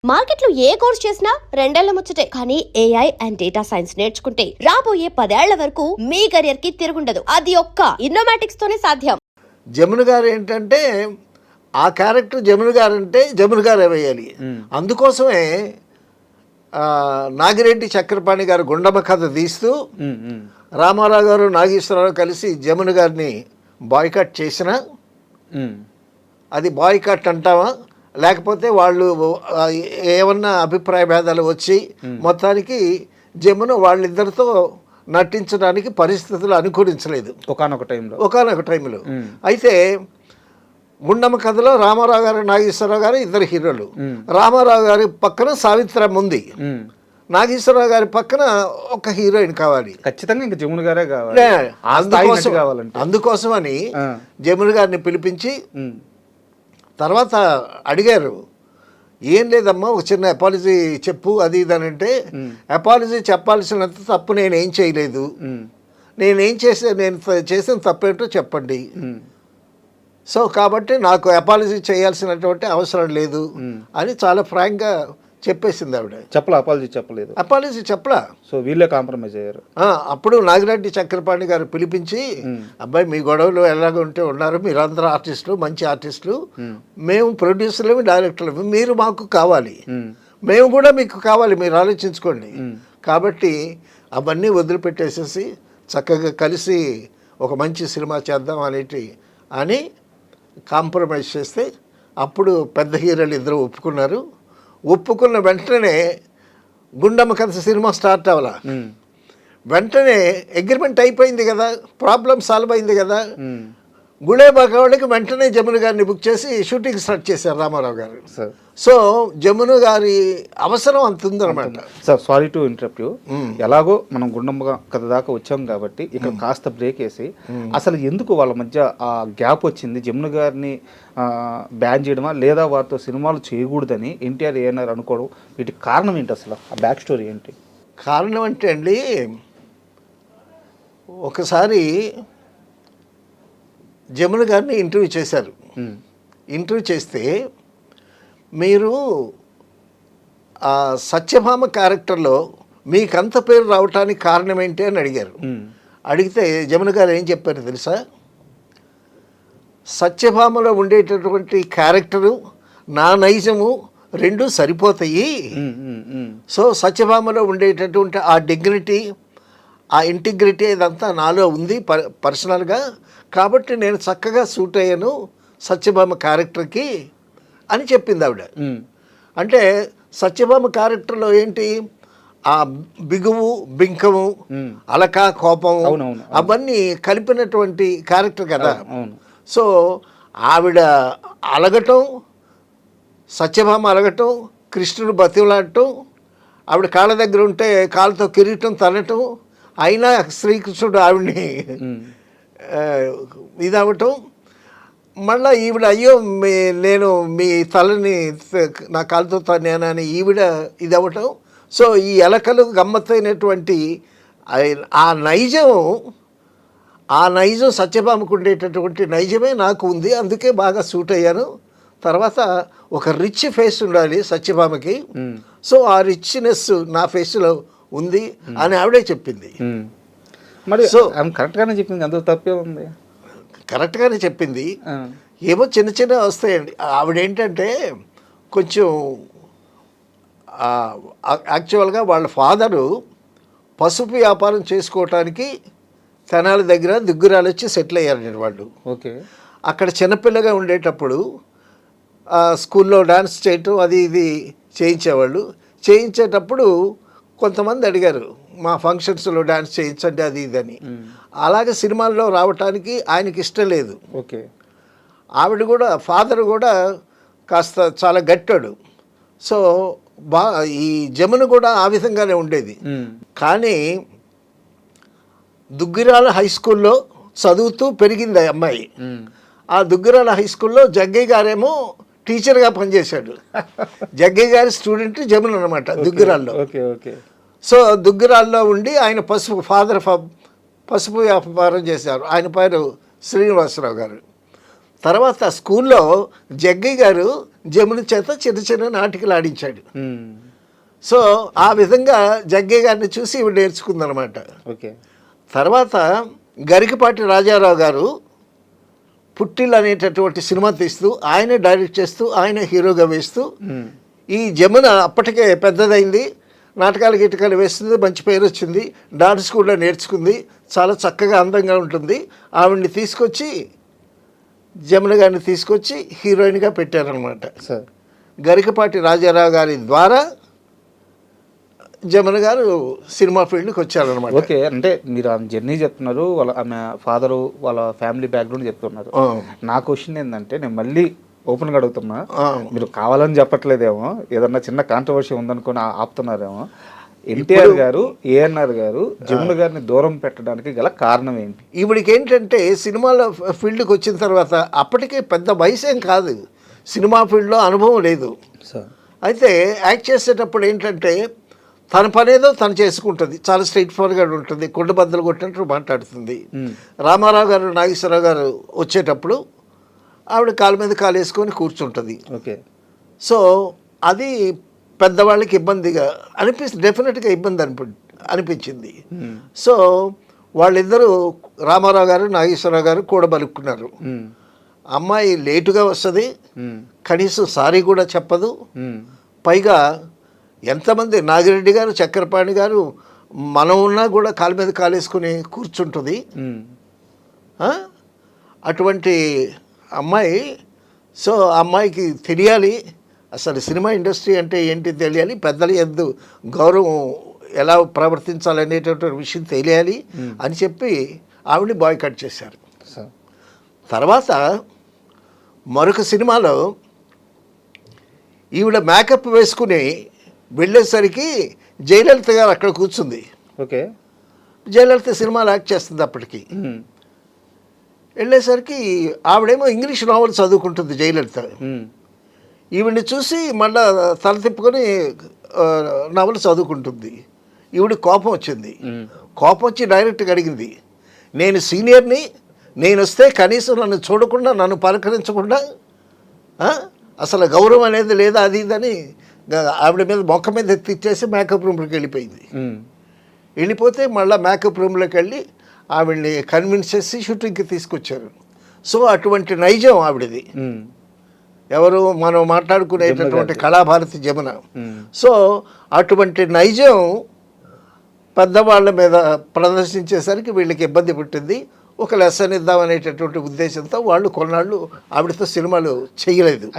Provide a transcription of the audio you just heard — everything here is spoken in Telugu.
మార్కెట్లో ఏ కోర్స్ చేసినా రెండేళ్ల ముచ్చటే. కానీ ఏఐ అండ్ డేటా సైన్స్ నేర్చుకుంటే రాబోయే 10 ఏళ్ల వరకు మీ కెరియర్ కి తిరుగుండదు. అది ఒక్క ఇన్నోమాటిక్స్ తోనే సాధ్యం. జమున గారు ఏంటంటే ఆ క్యారెక్టర్ జమున గారు అంటే జమున గారే వేయాలి. అందుకోసమే నాగిరెడ్డి చక్రపాణి గారు గుండమ్మ కథ తీస్తూ రామారావు గారు నాగేశ్వరరావు కలిసి జమున గారిని బాయ్కాట్ చేసిన అది బాయ్కాట్ అంటావా, లేకపోతే వాళ్ళు ఏమన్నా అభిప్రాయ భేదాలు వచ్చి మొత్తానికి జమున వాళ్ళిద్దరితో నటించడానికి పరిస్థితులు అనుకూలించలేదు ఒకానొక టైంలో. అయితే గుండమ్మ కథలో రామారావు గారు నాగేశ్వరరావు గారు ఇద్దరు హీరోలు. రామారావు గారి పక్కన సావిత్రమ్మ ఉంది, నాగేశ్వరరావు గారి పక్కన ఒక హీరోయిన్ కావాలి, ఖచ్చితంగా ఇంకా జమున గారే కావాలి. అందుకోసమని జమున గారిని పిలిపించి తర్వాత అడిగారు, ఏం లేదమ్మా ఒక చిన్న అపాలజీ చెప్పు అది ఇది అని అంటే, అపాలజీ చెప్పాల్సినంత తప్పు నేనేం చేయలేదు, నేను చేసిన తప్పేంటో చెప్పండి, సో కాబట్టి నాకు అపాలజీ చేయాల్సినటువంటి అవసరం లేదు అని చాలా ఫ్రాంక్గా చెప్పేసింది ఆవిడ. అపాలజీ చెప్పలా. సో వీళ్ళే కాంప్రమైజ్ అయ్యారు. అప్పుడు నాగిరెడ్డి చక్రపాణి గారు పిలిపించి, అబ్బాయి మీ గొడవలు ఎలాగ ఉంటే ఉన్నారు, మీరందరూ ఆర్టిస్టులు, మంచి ఆర్టిస్టులు, మేము ప్రొడ్యూసర్లమి డైరెక్టర్లమి, మీరు మాకు కావాలి, మేము కూడా మీకు కావాలి, మీరు ఆలోచించుకోండి. కాబట్టి అవన్నీ వదిలిపెట్టేసేసి చక్కగా కలిసి ఒక మంచి సినిమా చేద్దాం అని కాంప్రమైజ్ చేస్తే అప్పుడు పెద్ద హీరోలు ఇద్దరు ఒప్పుకున్న వెంటనే గుండమ్మ కథ సినిమా స్టార్ట్ అవ్వాల. వెంటనే అగ్రిమెంట్ అయిపోయింది కదా, ప్రాబ్లం సాల్వ్ అయింది కదా, గుళేబాకావాడికి వెంటనే జమున గారిని బుక్ చేసి షూటింగ్ స్టార్ట్ చేశారు రామారావు గారు. సో జమున గారి అవసరం అంత ఉందన్నమాట. Sir sorry to interrupt you, ఎలాగో మనం గుండమ్మ కథ దాకా వచ్చాం కాబట్టి ఇక్కడ కాస్త బ్రేక్ వేసి అసలు ఎందుకు వాళ్ళ మధ్య ఆ గ్యాప్ వచ్చింది, జమున గారిని బ్యాన్ చేయడమా లేదా వారితో సినిమాలు చేయకూడదని ఎన్టీఆర్ ఏఎన్ఆర్ అనుకోవడం, వీటికి కారణం ఏంటి, అసలు ఆ బ్యాక్ స్టోరీ ఏంటి? కారణం అంటే అండి, ఒకసారి జమున గారిని ఇంటర్వ్యూ చేశారు. ఇంటర్వ్యూ చేస్తే మీరు ఆ సత్యభామ క్యారెక్టర్లో మీకంత పేరు రావటానికి కారణం ఏంటి అని అడిగారు. అడిగితే జమున గారు ఏం చెప్పారు తెలుసా, సత్యభామలో ఉండేటటువంటి క్యారెక్టరు నా నైజము రెండు సరిపోతాయి. సో సత్యభామలో ఉండేటటువంటి ఆ డిగ్నిటీ, ఆ ఇంటిగ్రిటీ ఇదంతా నాలో ఉంది పర్సనల్గా, కాబట్టి నేను చక్కగా సూట్ అయ్యాను సత్యభామ క్యారెక్టర్కి అని చెప్పింది ఆవిడ. అంటే సత్యభామ క్యారెక్టర్లో ఏంటి, ఆ బిగువు, బింకము, అలక, కోపము అవన్నీ కలిపినటువంటి క్యారెక్టర్ కదా. సో ఆవిడ అలగటం, సత్యభామ అలగటం, కృష్ణుడు బతిమలాడటం, ఆవిడ కాళ్ళ దగ్గర ఉంటే కాళ్ళతో కిరీటం తనటం, అయినా శ్రీకృష్ణుడు ఆవిడ్ని ఇదవటం, మళ్ళీ ఈవిడ అయ్యో నేను మీ తలని నా కాలుతో తన్నానని ఈవిడ ఇదవటం. సో ఈ ఎలకలు గమ్మత్తైనటువంటి ఆ నైజం సత్యభామకు ఉండేటటువంటి నైజమే నాకు ఉంది, అందుకే బాగా సూట్ అయ్యాను. తర్వాత ఒక రిచ్ ఫేస్ ఉండాలి సత్యభామకి, సో ఆ రిచ్నెస్ నా ఫేస్లో ఉంది అని ఆవిడే చెప్పింది. మరి సో కరెక్ట్గానే చెప్పింది, అందులో తప్పే ఉంది. కరెక్ట్గానే చెప్పింది. ఏమో చిన్న చిన్న వస్తాయండి. ఆవిడేంటంటే కొంచెం యాక్చువల్గా వాళ్ళ ఫాదరు పసుపు వ్యాపారం చేసుకోవటానికి తెనాలి దగ్గర దుగ్గురాలు వచ్చి సెటిల్ అయ్యారండి వాళ్ళు. ఓకే. అక్కడ చిన్నపిల్లగా ఉండేటప్పుడు స్కూల్లో డాన్స్ చేయటం అది ఇది చేయించేటప్పుడు కొంతమంది అడిగారు, మా ఫంక్షన్స్లో డాన్స్ చేయించండి అది ఇదని. అలాగే సినిమాల్లో రావటానికి ఆయనకి ఇష్టం లేదు. ఓకే. ఆవిడ కూడా, ఫాదర్ కూడా కాస్త చాలా గట్టాడు. సో ఈ జమున కూడా ఆ విధంగానే ఉండేది. కానీ దుగ్గిరాల హై స్కూల్లో చదువుతూ పెరిగింది ఆ అమ్మాయి. ఆ దుగ్గిరాల హై స్కూల్లో జగ్గయ్య గారేమో టీచర్గా పనిచేశాడు. జగ్గయ్య గారి స్టూడెంట్ జమున అనమాట దుగ్గిరాల్లో. సో దుగ్గిరాల్లో ఉండి ఆయన పసుపు వ్యాపారం చేశారు. ఆయన పేరు శ్రీనివాసరావు గారు. తర్వాత స్కూల్లో జగ్గయ్య గారు జమున చేత చిన్న చిన్న నాటికలు ఆడించాడు. సో ఆ విధంగా జగ్గయ్య గారిని చూసి ఇవి నేర్చుకుందనమాట. ఓకే. తర్వాత గరికపాటి రాజారావు గారు పుట్టిల్ అనేటటువంటి సినిమా తీస్తూ ఆయనే డైరెక్ట్ చేస్తూ ఆయన హీరోగా వేస్తూ ఈ జమున అప్పటికే పెద్దదైంది, నాటకాలు గిటకాలు వేస్తుంది, మంచి పేరు వచ్చింది, డాన్స్ కూడా నేర్చుకుంది, చాలా చక్కగా అందంగా ఉంటుంది. ఆవిడ్ని తీసుకొచ్చి జమున గారిని తీసుకొచ్చి హీరోయిన్గా పెట్టారనమాట. సార్ గరికపాటి రాజారావు గారి ద్వారా జమున గారు సినిమా ఫీల్డ్కి వచ్చారనమాట. ఓకే. అంటే మీరు ఆమె జర్నీ చెప్తున్నారు, వాళ్ళ ఆమె ఫాదరు వాళ్ళ ఫ్యామిలీ బ్యాక్గ్రౌండ్ చెప్తున్నారు. నా క్వశ్చన్ ఏంటంటే, నేను మళ్ళీ ఓపెన్గా అడుగుతున్నా, మీరు కావాలని చెప్పట్లేదేమో, ఏదన్నా చిన్న కాంట్రవర్సీ ఉందనుకుని ఆపుతున్నారేమో. ఎన్టీఆర్ గారు, ఏఎన్ఆర్ గారు జమున గారిని దూరం పెట్టడానికి గల కారణం ఏంటి? ఈవిడికి ఏంటంటే సినిమాల ఫీల్డ్కి వచ్చిన తర్వాత అప్పటికే పెద్ద వయసు ఏం కాదు, సినిమా ఫీల్డ్లో అనుభవం లేదు. అయితే యాక్ట్ చేసేటప్పుడు ఏంటంటే తన పనేదో తను చేసుకుంటుంది, చాలా స్ట్రైట్ ఫార్వర్డ్గా ఉంటుంది, కుండ బద్దలు కొట్టినట్టు మాట్లాడుతుంది. రామారావు గారు, నాగేశ్వరరావు గారు వచ్చేటప్పుడు ఆవిడ కాలు మీద కాలు వేసుకొని కూర్చుంటుంది. ఓకే. సో అది పెద్దవాళ్ళకి ఇబ్బందిగా డెఫినెట్గా ఇబ్బంది అనిపించింది. సో వాళ్ళిద్దరూ రామారావు గారు, నాగేశ్వరరావు గారు కూడబలుక్కున్నారు. అమ్మాయి లేటుగా వస్తుంది, కనీసం సారీ కూడా చెప్పదు, పైగా ఎంతమంది నాగిరెడ్డి గారు, చక్రపాణి గారు మనం ఉన్నా కూడా కాలు మీద కాలేసుకుని కూర్చుంటుంది. అటువంటి అమ్మాయి, సో అమ్మాయికి తెలియాలి అసలు సినిమా ఇండస్ట్రీ అంటే ఏంటి తెలియాలి, పెద్దల యందు గౌరవం ఎలా ప్రవర్తించాలనేటటువంటి విషయం తెలియాలి అని చెప్పి ఆవిడని బాయ్కట్ చేశారు. తర్వాత మరొక సినిమాలో ఈవిడ మేకప్ వేసుకుని వెళ్ళేసరికి జయలలిత గారు అక్కడ కూర్చుంది. ఓకే. జయలలిత సినిమాలో యాక్ట్ చేస్తుంది అప్పటికి. వెళ్ళేసరికి ఆవిడేమో ఇంగ్లీష్ నావల్ చదువుకుంటుంది జయలలిత. ఈవిడ్ని చూసి మళ్ళా తల తిప్పుకొని నవలు చదువుకుంటుంది. ఈవిడ కోపం వచ్చింది. కోపం వచ్చి డైరెక్ట్గా అడిగింది, నేను సీనియర్ని, నేను వస్తే కనీసం నన్ను చూడకుండా, నన్ను పలకరించకుండా అసలు గౌరవం అనేది లేదా, అది ఇదని ఆవిడ మీద మొక్క మీద తెచ్చేసి మేకప్ రూమ్లోకి వెళ్ళిపోయింది. వెళ్ళిపోతే మళ్ళీ మేకప్ రూమ్లోకి వెళ్ళి ఆవిడ్ని కన్విన్స్ చేసి షూటింగ్కి తీసుకొచ్చారు. సో అటువంటి నైజం ఆవిడది. ఎవరు మనం మాట్లాడుకునేటటువంటి కళాభారతి జమున. సో అటువంటి నైజం పెద్దవాళ్ళ మీద ప్రదర్శించేసరికి వీళ్ళకి ఇబ్బంది పుట్టింది. ఒక లెసన్ ఇద్దామనేటటువంటి ఉద్దేశంతో వాళ్ళు కొన్నాళ్ళు ఆవిడతో సినిమాలు చేయలేదు.